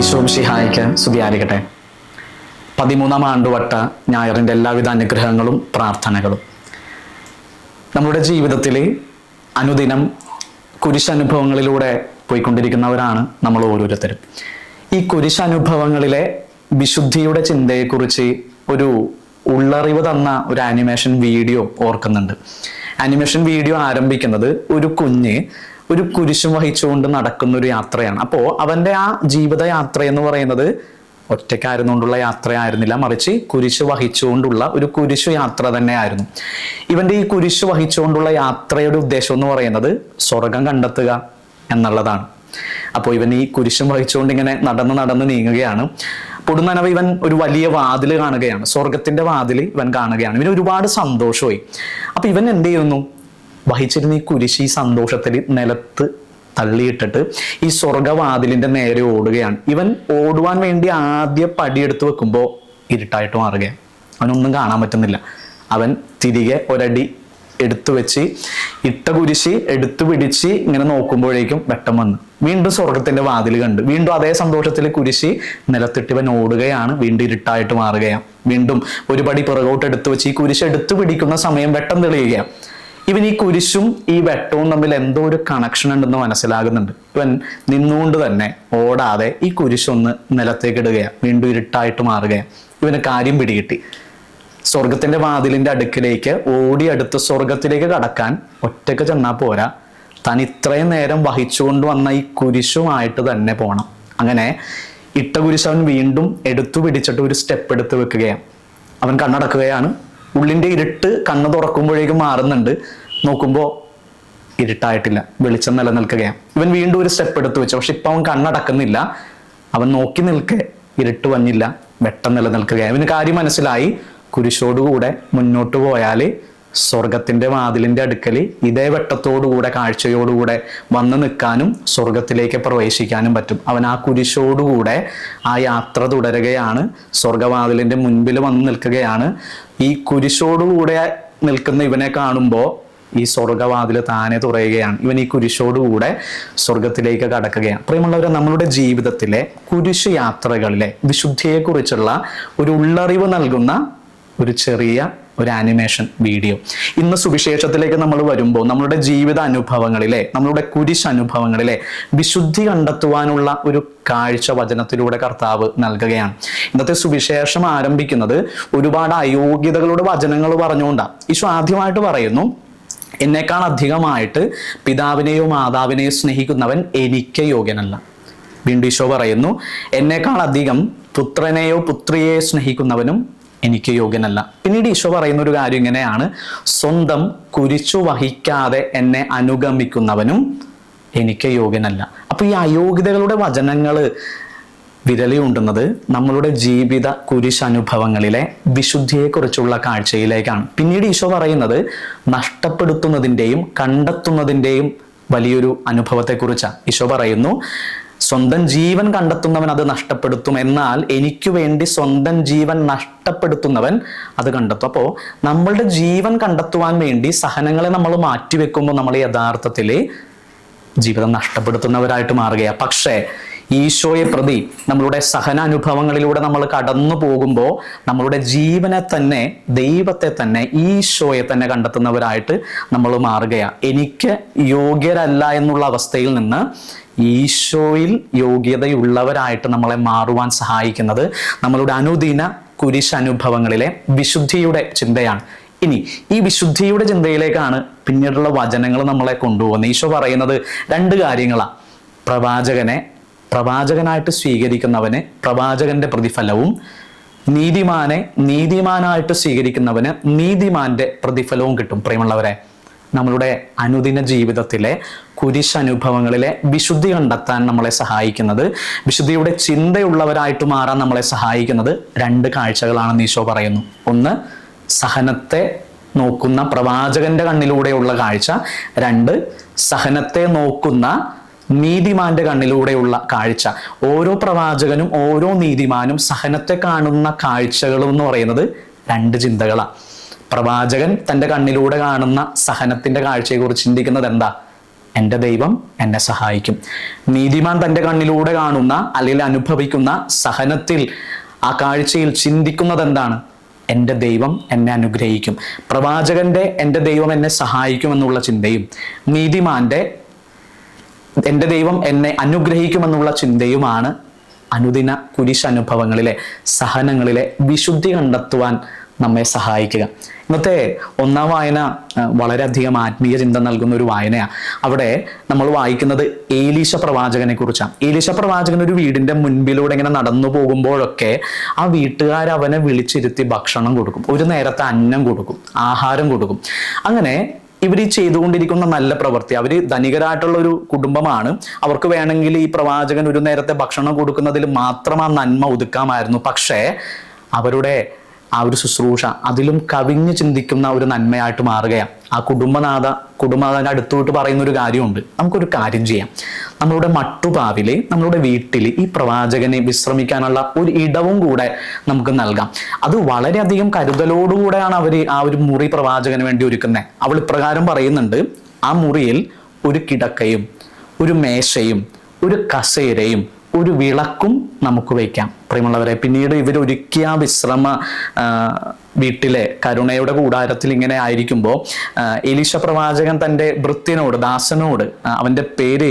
ഈശോമിശിഹായ്ക്ക് സ്തുതിയായിരിക്കട്ടെ. 13ാം ആണ്ടുവട്ട ഞായറിൻ്റെ എല്ലാവിധ അനുഗ്രഹങ്ങളും പ്രാർത്ഥനകളും. നമ്മുടെ ജീവിതത്തിൽ അനുദിനം കുരിശനുഭവങ്ങളിലൂടെ പോയിക്കൊണ്ടിരിക്കുന്നവരാണ് നമ്മൾ ഓരോരുത്തരും. ഈ കുരിശനുഭവങ്ങളിലെ വിശുദ്ധിയുടെ ചിന്തയെക്കുറിച്ച് ഒരു ഉള്ളറിവ് തന്ന ഒരു ആനിമേഷൻ വീഡിയോ ഓർക്കുന്നുണ്ട്. ആനിമേഷൻ വീഡിയോ ആരംഭിക്കുന്നത് ഒരു കുഞ്ഞ് ഒരു കുരിശും വഹിച്ചുകൊണ്ട് നടക്കുന്ന ഒരു യാത്രയാണ്. അപ്പോൾ അവൻ്റെ ആ ജീവിതയാത്ര എന്ന് പറയുന്നത് ഒറ്റയ്ക്കായിരുന്നുകൊണ്ടുള്ള യാത്രയായിരുന്നില്ല, മറിച്ച് കുരിശ് വഹിച്ചുകൊണ്ടുള്ള ഒരു കുരിശു യാത്ര തന്നെയായിരുന്നു. ഇവൻ്റെ ഈ കുരിശ് വഹിച്ചുകൊണ്ടുള്ള യാത്രയുടെ ഉദ്ദേശം എന്ന് പറയുന്നത് സ്വർഗം കണ്ടെത്തുക എന്നുള്ളതാണ്. അപ്പോൾ ഇവൻ ഈ കുരിശും വഹിച്ചുകൊണ്ട് ഇങ്ങനെ നടന്ന് നീങ്ങുകയാണ്. പൊടുന്നനവ് ഇവൻ ഒരു വലിയ വാതിൽ കാണുകയാണ്, സ്വർഗത്തിന്റെ വാതിൽ ഇവൻ കാണുകയാണ്. ഇവന് ഒരുപാട് സന്തോഷമായി. അപ്പൊ ഇവൻ എന്ത് ചെയ്യുന്നു? വഹിച്ചിരുന്ന ഈ കുരിശ് ഈ സന്തോഷത്തിൽ നിലത്ത് തള്ളിയിട്ടിട്ട് ഈ സ്വർഗവാതിലിന്റെ നേരെ ഓടുകയാണ്. ഇവൻ ഓടുവാൻ വേണ്ടി ആദ്യ പടിയെടുത്ത് വെക്കുമ്പോൾ ഇരുട്ടായിട്ട് മാറുകയാണ്. അവനൊന്നും കാണാൻ പറ്റുന്നില്ല. അവൻ തിരികെ ഒരടി എടുത്തു വെച്ച് ഇട്ട കുരിശ് എടുത്തു പിടിച്ച് ഇങ്ങനെ നോക്കുമ്പോഴേക്കും വെട്ടം വന്നു. വീണ്ടും സ്വർഗത്തിന്റെ വാതിൽ കണ്ടു. വീണ്ടും അതേ സന്തോഷത്തിൽ കുരിശ് നിലത്തിട്ട് ഇവൻ ഓടുകയാണ്. വീണ്ടും ഇരുട്ടായിട്ട് മാറുകയാണ്. വീണ്ടും ഒരു പടി പുറകോട്ട് എടുത്തു വെച്ച് ഈ കുരിശ് എടുത്തു പിടിക്കുന്ന സമയം വെട്ടം തെളിയുകയാണ്. ഇവൻ ഈ കുരിശും ഈ വെട്ടവും തമ്മിൽ എന്തോ ഒരു കണക്ഷൻ ഉണ്ടെന്ന് മനസ്സിലാകുന്നുണ്ട്. ഇവൻ നിന്നുകൊണ്ട് തന്നെ ഓടാതെ ഈ കുരിശൊന്ന് നിലത്തേക്ക് ഇടുകയാണ്. വീണ്ടും ഇരുട്ടായിട്ട് മാറുകയാണ്. ഇവന് കാര്യം പിടികിട്ടി. സ്വർഗത്തിന്റെ വാതിലിന്റെ അടുക്കിലേക്ക് ഓടി അടുത്ത് സ്വർഗത്തിലേക്ക് കടക്കാൻ ഒറ്റയ്ക്ക് ചെന്നാൽ പോരാ, താൻ ഇത്രയും നേരം വഹിച്ചുകൊണ്ട് വന്ന ഈ കുരിശുമായിട്ട് തന്നെ പോകണം. അങ്ങനെ ഇട്ട കുരിശ് അവൻ വീണ്ടും എടുത്തു പിടിച്ചിട്ട് ഒരു സ്റ്റെപ്പ് എടുത്ത് വെക്കുകയാണ്. അവൻ കണ്ണടക്കുകയാണ്. ഉള്ളിന്റെ ഇരുട്ട് കണ്ണ് തുറക്കുമ്പോഴേക്കും മാറുന്നുണ്ട്. നോക്കുമ്പോൾ ഇരുട്ടായിട്ടില്ല, വെളിച്ചം നിലനിൽക്കുകയാണ്. ഇവൻ വീണ്ടും ഒരു സ്റ്റെപ്പ് എടുത്ത് വെച്ചു. പക്ഷെ ഇപ്പൊ അവൻ കണ്ണടക്കുന്നില്ല. അവൻ നോക്കി നിൽക്കെ ഇരുട്ട് വന്നില്ല, വെട്ടം നിലനിൽക്കുകയാണ്. ഇവന് കാര്യം മനസ്സിലായി. കുരിശോടുകൂടെ മുന്നോട്ട് പോയാൽ സ്വർഗത്തിന്റെ വാതിലിന്റെ അടുക്കൽ ഇതേ വെട്ടത്തോടുകൂടെ കാഴ്ചയോടുകൂടെ വന്ന് നിൽക്കാനും സ്വർഗത്തിലേക്ക് പ്രവേശിക്കാനും പറ്റും. അവൻ ആ കുരിശോടുകൂടെ ആ യാത്ര തുടരുകയാണ്. സ്വർഗവാതിലിന്റെ മുൻപിൽ വന്ന് നിൽക്കുകയാണ്. ഈ കുരിശോടുകൂടെ നിൽക്കുന്ന ഇവനെ കാണുമ്പോൾ ഈ സ്വർഗവാതിൽ താനെ തുറയുകയാണ്. ഇവൻ ഈ കുരിശോടുകൂടെ സ്വർഗത്തിലേക്ക് കടക്കുകയാണ്. പ്രിയമുള്ളവരെ, നമ്മളുടെ ജീവിതത്തിലെ കുരിശ് യാത്രകളിലെ വിശുദ്ധിയെക്കുറിച്ചുള്ള ഒരു ഉള്ളറിവ് നൽകുന്ന ഒരു ചെറിയ ഒരു ആനിമേഷൻ വീഡിയോ. ഇന്ന് സുവിശേഷത്തിലേക്ക് നമ്മൾ വരുമ്പോൾ നമ്മളുടെ ജീവിത അനുഭവങ്ങളിലെ, നമ്മളുടെ കുരിശ് അനുഭവങ്ങളിലെ വിശുദ്ധി കണ്ടെത്തുവാനുള്ള ഒരു കാഴ്ച വചനത്തിലൂടെ കർത്താവ് നൽകുകയാണ്. ഇന്നത്തെ സുവിശേഷം ആരംഭിക്കുന്നത് ഒരുപാട് അയോഗ്യതകളുടെ വചനങ്ങൾ പറഞ്ഞുകൊണ്ടാണ്. ഈശോ ആദ്യമായിട്ട് പറയുന്നു, എന്നേക്കാൾ അധികമായിട്ട് പിതാവിനെയോ മാതാവിനെയോ സ്നേഹിക്കുന്നവൻ എനിക്ക് യോഗ്യനല്ല. വീണ്ടും ഈശോ പറയുന്നു, എന്നേക്കാൾ അധികം പുത്രനെയോ പുത്രിയെയോ സ്നേഹിക്കുന്നവനും എനിക്ക് യോഗ്യനല്ല. പിന്നീട് ഈശോ പറയുന്ന ഒരു കാര്യം ഇങ്ങനെയാണ്, സ്വന്തം കുരിശു വഹിക്കാതെ എന്നെ അനുഗമിക്കുന്നവനും എനിക്ക് യോഗ്യനല്ല. അപ്പൊ ഈ അയോഗ്യതകളുടെ വചനങ്ങൾ വിരലിയുണ്ടുന്നത് നമ്മളുടെ ജീവിത കുരിശനുഭവങ്ങളിലെ വിശുദ്ധിയെക്കുറിച്ചുള്ള കാഴ്ചയിലേക്കാണ്. പിന്നീട് ഈശോ പറയുന്നത് നഷ്ടപ്പെടുത്തുന്നതിൻ്റെയും കണ്ടെത്തുന്നതിൻ്റെയും വലിയൊരു അനുഭവത്തെക്കുറിച്ചാണ്. ഈശോ പറയുന്നു, സ്വന്തം ജീവൻ കണ്ടെത്തുന്നവൻ അത് നഷ്ടപ്പെടുത്തും, എന്നാൽ എനിക്ക് വേണ്ടി സ്വന്തം ജീവൻ നഷ്ടപ്പെടുത്തുന്നവൻ അത് കണ്ടെത്തും. അപ്പോൾ നമ്മളുടെ ജീവൻ കണ്ടെത്തുവാൻ വേണ്ടി സഹനങ്ങളെ നമ്മൾ മാറ്റിവെക്കുമ്പോൾ നമ്മൾ യഥാർത്ഥത്തിൽ ജീവിതം നഷ്ടപ്പെടുത്തുന്നവരായിട്ട് മാറുകയാണ്. പക്ഷേ ഈശോയെ പ്രതി നമ്മളുടെ സഹനാനുഭവങ്ങളിലൂടെ നമ്മൾ കടന്നു പോകുമ്പോൾ നമ്മളുടെ ജീവനെ തന്നെ, ദൈവത്തെ തന്നെ, ഈശോയെ തന്നെ കണ്ടെത്തുന്നവരായിട്ട് നമ്മൾ മാറുകയാണ്. എനിക്ക് യോഗ്യരല്ല എന്നുള്ള അവസ്ഥയിൽ നിന്ന് ഈശോയിൽ യോഗ്യതയുള്ളവരായിട്ട് നമ്മളെ മാറുവാൻ സഹായിക്കുന്നത് നമ്മളുടെ അനുദിന കുരിശനുഭവങ്ങളിലെ വിശുദ്ധിയുടെ ചിന്തയാണ്. ഇനി ഈ വിശുദ്ധിയുടെ ചിന്തയിലേക്കാണ് പിന്നീടുള്ള വചനങ്ങൾ നമ്മളെ കൊണ്ടുപോകുന്നത്. ഈശോ പറയുന്നത് രണ്ട് കാര്യങ്ങളാണ്. പ്രവാചകനായിട്ട് സ്വീകരിക്കുന്നവന് പ്രവാചകന്റെ പ്രതിഫലവും, നീതിമാനെ നീതിമാനായിട്ട് സ്വീകരിക്കുന്നവന് നീതിമാന്റെ പ്രതിഫലവും കിട്ടും. പ്രിയമുള്ളവരെ, നമ്മളുടെ അനുദിന ജീവിതത്തിലെ കുരിശനുഭവങ്ങളിലെ വിശുദ്ധി കണ്ടെത്താൻ നമ്മളെ സഹായിക്കുന്നത്, വിശുദ്ധിയുടെ ചിന്തയുള്ളവരായിട്ട് മാറാൻ നമ്മളെ സഹായിക്കുന്നത് രണ്ട് കാഴ്ചകളാണെന്ന് ഈശോ പറയുന്നു. ഒന്ന്, സഹനത്തെ നോക്കുന്ന പ്രവാചകന്റെ കണ്ണിലൂടെയുള്ള കാഴ്ച. രണ്ട്, സഹനത്തെ നോക്കുന്ന നീതിമാന്റെ കണ്ണിലൂടെയുള്ള കാഴ്ച. ഓരോ പ്രവാചകനും ഓരോ നീതിമാനും സഹനത്തെ കാണുന്ന കാഴ്ചകൾ എന്ന് പറയുന്നത് രണ്ട് ചിന്തകളാണ്. പ്രവാചകൻ തൻ്റെ കണ്ണിലൂടെ കാണുന്ന സഹനത്തിന്റെ കാഴ്ചയെക്കുറിച്ച് ചിന്തിക്കുന്നത് എന്താ? എൻ്റെ ദൈവം എന്നെ സഹായിക്കും. നീതിമാൻ തൻ്റെ കണ്ണിലൂടെ കാണുന്ന അല്ലെങ്കിൽ അനുഭവിക്കുന്ന സഹനത്തിൽ, ആ കാഴ്ചയിൽ ചിന്തിക്കുന്നത് എന്താണ്? എൻ്റെ ദൈവം എന്നെ അനുഗ്രഹിക്കും. പ്രവാചകന്റെ എൻ്റെ ദൈവം എന്നെ സഹായിക്കും എന്നുള്ള ചിന്തയും, നീതിമാന്റെ എൻ്റെ ദൈവം എന്നെ അനുഗ്രഹിക്കുമെന്നുള്ള ചിന്തയുമാണ് അനുദിന കുരിശനുഭവങ്ങളിലെ, സഹനങ്ങളിലെ വിശുദ്ധി കണ്ടെത്തുവാൻ നമ്മെ സഹായിക്കുക. ഇന്നത്തെ ഒന്നാം വായന വളരെയധികം ആത്മീയ ചിന്ത നൽകുന്ന ഒരു വായനയാണ്. അവിടെ നമ്മൾ വായിക്കുന്നത് ഏലീശ പ്രവാചകനെ കുറിച്ചാണ്. ഏലീശ പ്രവാചകൻ ഒരു വീടിന്റെ മുൻപിലൂടെ ഇങ്ങനെ നടന്നു പോകുമ്പോഴൊക്കെ ആ വീട്ടുകാർ അവനെ വിളിച്ചിരുത്തി ഭക്ഷണം കൊടുക്കും, ഒരു നേരത്തെ അന്നം കൊടുക്കും, ആഹാരം കൊടുക്കും. അങ്ങനെ ഇവർ ഈ ചെയ്തുകൊണ്ടിരിക്കുന്ന നല്ല പ്രവൃത്തി, അവർ ധനികരായിട്ടുള്ള ഒരു കുടുംബമാണ്, അവർക്ക് വേണമെങ്കിൽ ഈ പ്രവാചകൻ ഒരു നേരത്തെ ഭക്ഷണം കൊടുക്കുന്നതിൽ മാത്രം ആ നന്മ ഒതുക്കാമായിരുന്നു. പക്ഷേ അവരുടെ ആ ഒരു ശുശ്രൂഷ അതിലും കവിഞ്ഞ് ചിന്തിക്കുന്ന ഒരു നന്മയായിട്ട് മാറുകയാണ്. ആ കുടുംബനാഥൻ്റെ അടുത്തോട്ട് പറയുന്ന ഒരു കാര്യമുണ്ട്, നമുക്കൊരു കാര്യം ചെയ്യാം, നമ്മളുടെ മട്ടുപാവില്, നമ്മളുടെ വീട്ടിൽ ഈ പ്രവാചകനെ വിശ്രമിക്കാനുള്ള ഒരു ഇടവും കൂടെ നമുക്ക് നൽകാം. അത് വളരെയധികം കരുതലോടുകൂടെയാണ് അവർ ആ ഒരു മുറി പ്രവാചകന് വേണ്ടി ഒരുക്കുന്നത്. അവൾ ഇപ്രകാരം പറയുന്നുണ്ട്, ആ മുറിയിൽ ഒരു കിടക്കയും ഒരു മേശയും ഒരു കസേരയും ഒരു വിളക്കും നമുക്ക് വയ്ക്കാം. പ്രിയമുള്ളവരെ, പിന്നീട് ഇവരൊരുക്കിയ വിശ്രമ വീട്ടിലെ കരുണയുടെ കൂടാരത്തിൽ ഇങ്ങനെ ആയിരിക്കുമ്പോൾ എലീശ പ്രവാചകൻ തൻ്റെ ഭൃത്യനോട്, ദാസനോട്, അവൻ്റെ പേര്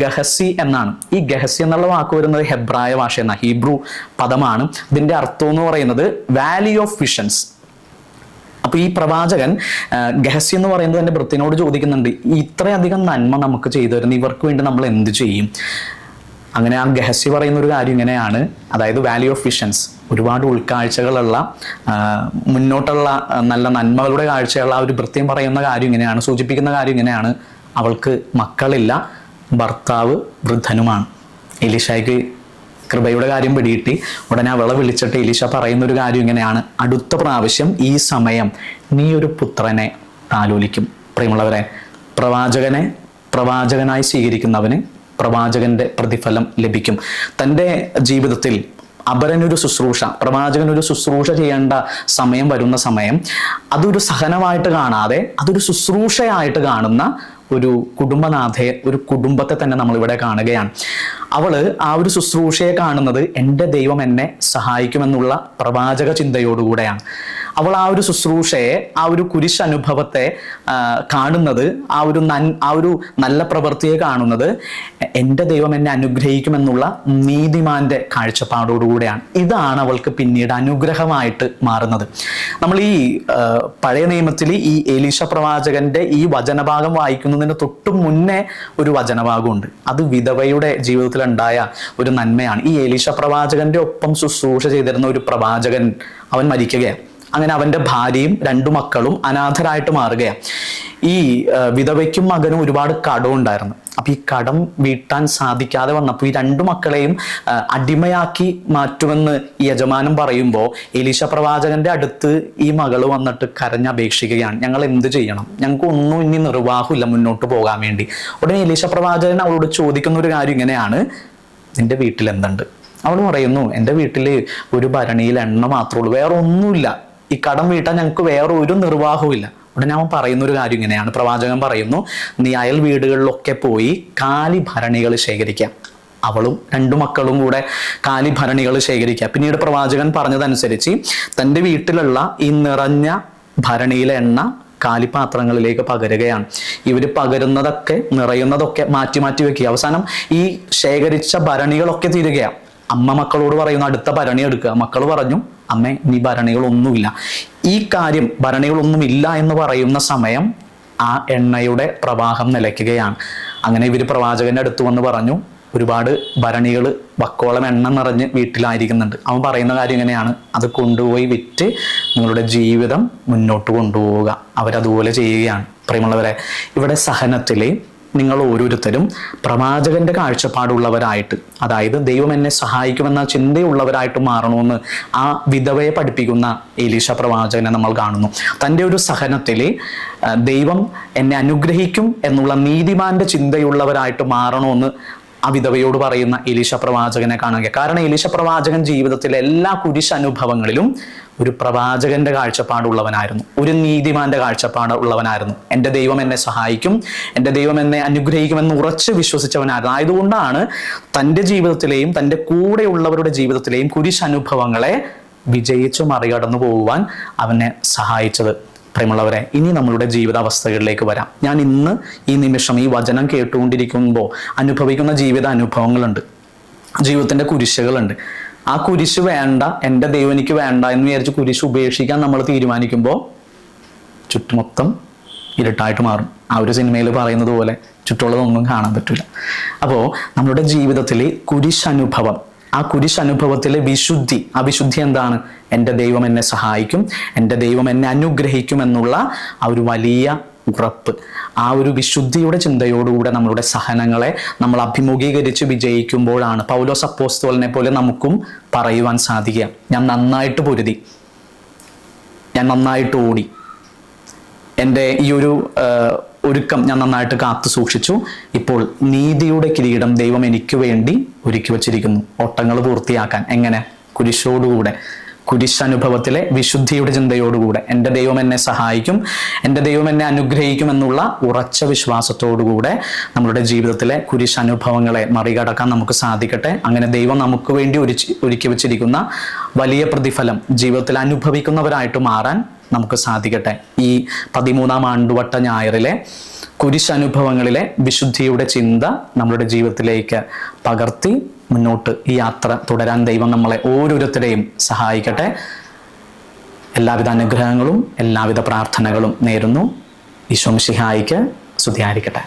ഗഹസി എന്നാണ്. ഈ ഗഹസി എന്നുള്ള വാക്ക് വരുന്നത് ഹെബ്രായ ഭാഷ എന്ന ഹീബ്രു പദമാണ്. ഇതിൻ്റെ അർത്ഥം എന്ന് പറയുന്നത് വാലി ഓഫ് വിഷൻസ്. അപ്പൊ ഈ പ്രവാചകൻ ഗഹസി എന്ന് പറയുന്നത് എൻ്റെ ഭൃത്യനോട് ചോദിക്കുന്നുണ്ട്, ഇത്രയധികം നന്മ നമുക്ക് ചെയ്തു തരുന്ന ഇവർക്ക് വേണ്ടി നമ്മൾ എന്ത് ചെയ്യും? അങ്ങനെ ആ ഗഹസി പറയുന്ന ഒരു കാര്യം ഇങ്ങനെയാണ്, അതായത് വാലി ഓഫ് വിഷൻസ്, ഒരുപാട് ഉൾക്കാഴ്ചകളുള്ള, മുന്നോട്ടുള്ള നല്ല നന്മകളുടെ കാഴ്ചയുള്ള ഒരു ഭൃത്യം പറയുന്ന കാര്യം ഇങ്ങനെയാണ്, സൂചിപ്പിക്കുന്ന കാര്യം ഇങ്ങനെയാണ്, അവൾക്ക് മക്കളില്ല, ഭർത്താവ് വൃദ്ധനുമാണ്. എലീശയ്ക്ക് കൃപയുടെ കാര്യം പിടികിട്ടി. ഉടനെ അവളെ വിളിച്ചിട്ട് എലീശ പറയുന്ന ഒരു കാര്യം ഇങ്ങനെയാണ്, അടുത്ത പ്രാവശ്യം ഈ സമയം നീ ഒരു പുത്രനെ താലോലിക്കും. പ്രിയമുള്ളവരെ, പ്രവാചകനായി സ്വീകരിക്കുന്നവന് പ്രവാചകന്റെ പ്രതിഫലം ലഭിക്കും. തൻ്റെ ജീവിതത്തിൽ പ്രവാചകനൊരു ശുശ്രൂഷ ചെയ്യേണ്ട സമയം വരുന്ന സമയം അതൊരു സഹനമായിട്ട് കാണാതെ അതൊരു ശുശ്രൂഷയായിട്ട് കാണുന്ന ഒരു കുടുംബനാഥയെ, ഒരു കുടുംബത്തെ തന്നെ നമ്മൾ ഇവിടെ കാണുകയാണ്. അവള് ആ ഒരു ശുശ്രൂഷയെ കാണുന്നത് എൻ്റെ ദൈവം എന്നെ സഹായിക്കുമെന്നുള്ള പ്രവാചക ചിന്തയോടുകൂടെയാണ്. അവൾ ആ ഒരു ശുശ്രൂഷയെ, ആ ഒരു കുരിശനുഭവത്തെ കാണുന്നത്, ആ ഒരു നല്ല പ്രവൃത്തിയെ കാണുന്നത് എൻ്റെ ദൈവം എന്നെ അനുഗ്രഹിക്കുമെന്നുള്ള നീതിമാന്റെ കാഴ്ചപ്പാടോടുകൂടെയാണ്. ഇതാണ് അവൾക്ക് പിന്നീട് അനുഗ്രഹമായിട്ട് മാറുന്നത്. നമ്മൾ ഈ പഴയ നിയമത്തിൽ ഈ എലീശ പ്രവാചകന്റെ ഈ വചനഭാഗം വായിക്കുന്നതിന് തൊട്ട് മുന്നേ ഒരു വചനഭാഗമുണ്ട്. അത് വിധവയുടെ ജീവിതത്തിലുണ്ടായ ഒരു നന്മയാണ്. ഈ എലീശ പ്രവാചകന്റെ ഒപ്പം ശുശ്രൂഷ ചെയ്തിരുന്ന ഒരു പ്രവാചകൻ, അവൻ മരിക്കുകയാണ്. അങ്ങനെ അവൻ്റെ ഭാര്യയും 2 മക്കളും അനാഥരായിട്ട് മാറുകയാണ്. ഈ വിധവയ്ക്കും മകനും ഒരുപാട് കടം ഉണ്ടായിരുന്നു. അപ്പൊ ഈ കടം വീട്ടാൻ സാധിക്കാതെ വന്നപ്പോൾ ഈ 2 മക്കളെയും അടിമയാക്കി മാറ്റുമെന്ന് ഈ യജമാനൻ പറയുമ്പോൾ എലീശ പ്രവാചകന്റെ അടുത്ത് ഈ മകള് വന്നിട്ട് കരഞ്ഞപേക്ഷിക്കുകയാണ്, ഞങ്ങൾ എന്ത് ചെയ്യണം, ഞങ്ങൾക്ക് ഒന്നും ഇനി നിർവാഹമില്ല മുന്നോട്ട് പോകാൻ വേണ്ടി. ഉടനെ എലീശ പ്രവാചകൻ അവളോട് ചോദിക്കുന്ന ഒരു കാര്യം ഇങ്ങനെയാണ്, നിന്റെ വീട്ടിൽ എന്തുണ്ട്? അവൾ പറയുന്നു, എൻ്റെ വീട്ടിൽ ഒരു ഭരണിയിൽ എണ്ണ മാത്രമേ ഉള്ളൂ, വേറെ ഒന്നുമില്ല, ഈ കടം വീട്ടാൻ ഞങ്ങൾക്ക് വേറെ ഒരു നിർവാഹവും ഇല്ല. ഉടനെ അവൻ പറയുന്ന ഒരു കാര്യം ഇങ്ങനെയാണ്, പ്രവാചകൻ പറയുന്നു, നീ അയൽ വീടുകളിലൊക്കെ പോയി കാലിഭരണികൾ ശേഖരിക്കാം. അവളും 2 മക്കളും കൂടെ കാലിഭരണികൾ ശേഖരിക്കുക. പിന്നീട് പ്രവാചകൻ പറഞ്ഞതനുസരിച്ച് തൻ്റെ വീട്ടിലുള്ള ഈ നിറഞ്ഞ ഭരണിയിലെ എണ്ണ കാലിപാത്രങ്ങളിലേക്ക് പകരുകയാണ്. ഇവർ പകരുന്നതൊക്കെ, നിറയുന്നതൊക്കെ മാറ്റി മാറ്റി വെക്കുക. അവസാനം ഈ ശേഖരിച്ച ഭരണികളൊക്കെ തീരുകയാണ്. അമ്മ മക്കളോട് പറയുന്നു, അടുത്ത ഭരണി എടുക്കുക. മക്കൾ പറഞ്ഞു, അമ്മേ നീ ഭരണികളൊന്നുമില്ല. ഈ കാര്യം ഭരണികളൊന്നുമില്ല എന്ന് പറയുന്ന സമയം ആ എണ്ണയുടെ പ്രവാഹം നിലയ്ക്കുകയാണ്. അങ്ങനെ ഇവർ പ്രവാചകന്റെ അടുത്ത് വന്ന് പറഞ്ഞു, ഒരുപാട് ഭരണികൾ വക്കോളം എണ്ണ നിറഞ്ഞ് വീട്ടിലായിരിക്കുന്നുണ്ട്. അവൻ പറയുന്ന കാര്യം ഇങ്ങനെയാണ്, അത് കൊണ്ടുപോയി വിറ്റ് നിങ്ങളുടെ ജീവിതം മുന്നോട്ട് കൊണ്ടുപോവുക. അവരതുപോലെ ചെയ്യുകയാണ്. പ്രിയമുള്ളവരെ, ഇവിടെ സഹനത്തിലെ നിങ്ങൾ ഓരോരുത്തരും പ്രവാചകന്റെ കാഴ്ചപ്പാടുള്ളവരായിട്ട്, അതായത് ദൈവം എന്നെ സഹായിക്കുമെന്ന ചിന്തയുള്ളവരായിട്ട് മാറണമെന്ന് ആ വിധവയെ പഠിപ്പിക്കുന്ന എലീശ പ്രവാചകനെ നമ്മൾ കാണുന്നു. തൻ്റെ ഒരു സഹനത്തിൽ ദൈവം എന്നെ അനുഗ്രഹിക്കും എന്നുള്ള നീതിമാന്റെ ചിന്തയുള്ളവരായിട്ട് മാറണമെന്ന് ആ വിധവയോട് പറയുന്ന എലീശ പ്രവാചകനെ കാണുക. കാരണം എലീശ പ്രവാചകൻ ജീവിതത്തിലെ എല്ലാ കുരിശനുഭവങ്ങളിലും ഒരു പ്രവാചകന്റെ കാഴ്ചപ്പാടുള്ളവനായിരുന്നു, ഒരു നീതിമാന്റെ കാഴ്ചപ്പാട് ഉള്ളവനായിരുന്നു. എൻ്റെ ദൈവം എന്നെ സഹായിക്കും, എൻ്റെ ദൈവം എന്നെ അനുഗ്രഹിക്കുമെന്ന് ഉറച്ച് വിശ്വസിച്ചവനായിരുന്നു. ആയതുകൊണ്ടാണ് തൻ്റെ ജീവിതത്തിലെയും തൻ്റെ കൂടെയുള്ളവരുടെ ജീവിതത്തിലെയും കുരിശനുഭവങ്ങളെ വിജയിച്ചു മറികടന്നു പോകുവാൻ അവനെ സഹായിച്ചത്. പ്രിയമുള്ളവരെ, ഇനി നമ്മളുടെ ജീവിതാവസ്ഥകളിലേക്ക് വരാം. ഞാൻ ഇന്ന് ഈ നിമിഷം ഈ വചനം കേട്ടുകൊണ്ടിരിക്കുമ്പോൾ അനുഭവിക്കുന്ന ജീവിത അനുഭവങ്ങളുണ്ട്, ജീവിതത്തിൻ്റെ കുരിശുകളുണ്ട്. ആ കുരിശ് വേണ്ട, എൻ്റെ ദൈവം എനിക്ക് വേണ്ട എന്ന് വിചാരിച്ച് കുരിശ് ഉപേക്ഷിക്കാൻ നമ്മൾ തീരുമാനിക്കുമ്പോൾ ചുറ്റുമൊത്തം ഇരുട്ടായിട്ട് മാറും. ആ ഒരു സിനിമയിൽ പറയുന്നത് പോലെ ചുറ്റുള്ളതൊന്നും കാണാൻ പറ്റില്ല. അപ്പോൾ നമ്മുടെ ജീവിതത്തിൽ കുരിശനുഭവം, ആ കുരിശനുഭവത്തിലെ വിശുദ്ധി, ആ വിശുദ്ധി എന്താണ്? എൻ്റെ ദൈവം എന്നെ സഹായിക്കും, എൻ്റെ ദൈവം എന്നെ അനുഗ്രഹിക്കും എന്നുള്ള ആ ഒരു വലിയ ഉറപ്പ്, ആ ഒരു വിശുദ്ധിയുടെ ചിന്തയോടുകൂടെ നമ്മളുടെ സഹനങ്ങളെ നമ്മൾ അഭിമുഖീകരിച്ച് വിജയിക്കുമ്പോഴാണ് പൗലോസ് അപ്പോസ്തലനെ പോലെ നമുക്കും പറയുവാൻ സാധിക്കുക, ഞാൻ നന്നായിട്ട് പൊരുതി, ഞാൻ നന്നായിട്ട് ഓടി, എൻ്റെ ഈ ഒരു ഒരുക്കം ഞാൻ നന്നായിട്ട് കാത്തു സൂക്ഷിച്ചു, ഇപ്പോൾ നീതിയുടെ കിരീടം ദൈവം എനിക്ക് വേണ്ടി ഒരുക്കി വച്ചിരിക്കുന്നു ഓട്ടങ്ങൾ പൂർത്തിയാക്കാൻ. എങ്ങനെ? കുരിശോടുകൂടെ, കുരിശനുഭവത്തിലെ വിശുദ്ധിയുടെ ചിന്തയോടുകൂടെ. എൻ്റെ ദൈവം എന്നെ സഹായിക്കും, എൻ്റെ ദൈവം എന്നെ അനുഗ്രഹിക്കും എന്നുള്ള ഉറച്ച വിശ്വാസത്തോടുകൂടെ നമ്മളുടെ ജീവിതത്തിലെ കുരിശനുഭവങ്ങളെ മറികടക്കാൻ നമുക്ക് സാധിക്കട്ടെ. അങ്ങനെ ദൈവം നമുക്ക് വേണ്ടി ഒരുക്കി വച്ചിരിക്കുന്ന വലിയ പ്രതിഫലം ജീവിതത്തിൽ അനുഭവിക്കുന്നവരായിട്ട് മാറാൻ നമുക്ക് സാധിക്കട്ടെ. ഈ 13-ാം ആണ്ടുവട്ട ഞായറിലെ കുരിശനുഭവങ്ങളിലെ വിശുദ്ധിയുടെ ചിന്ത നമ്മുടെ ജീവിതത്തിലേക്ക് പകർത്തി മുന്നോട്ട് ഈ യാത്ര തുടരാൻ ദൈവം നമ്മളെ ഓരോരുത്തരെയും സഹായിക്കട്ടെ. എല്ലാവിധ അനുഗ്രഹങ്ങളും എല്ലാവിധ പ്രാർത്ഥനകളും നേരുന്നു. ഈശോ മിശിഹായിക്ക് സ്തുതിയായിരിക്കട്ടെ.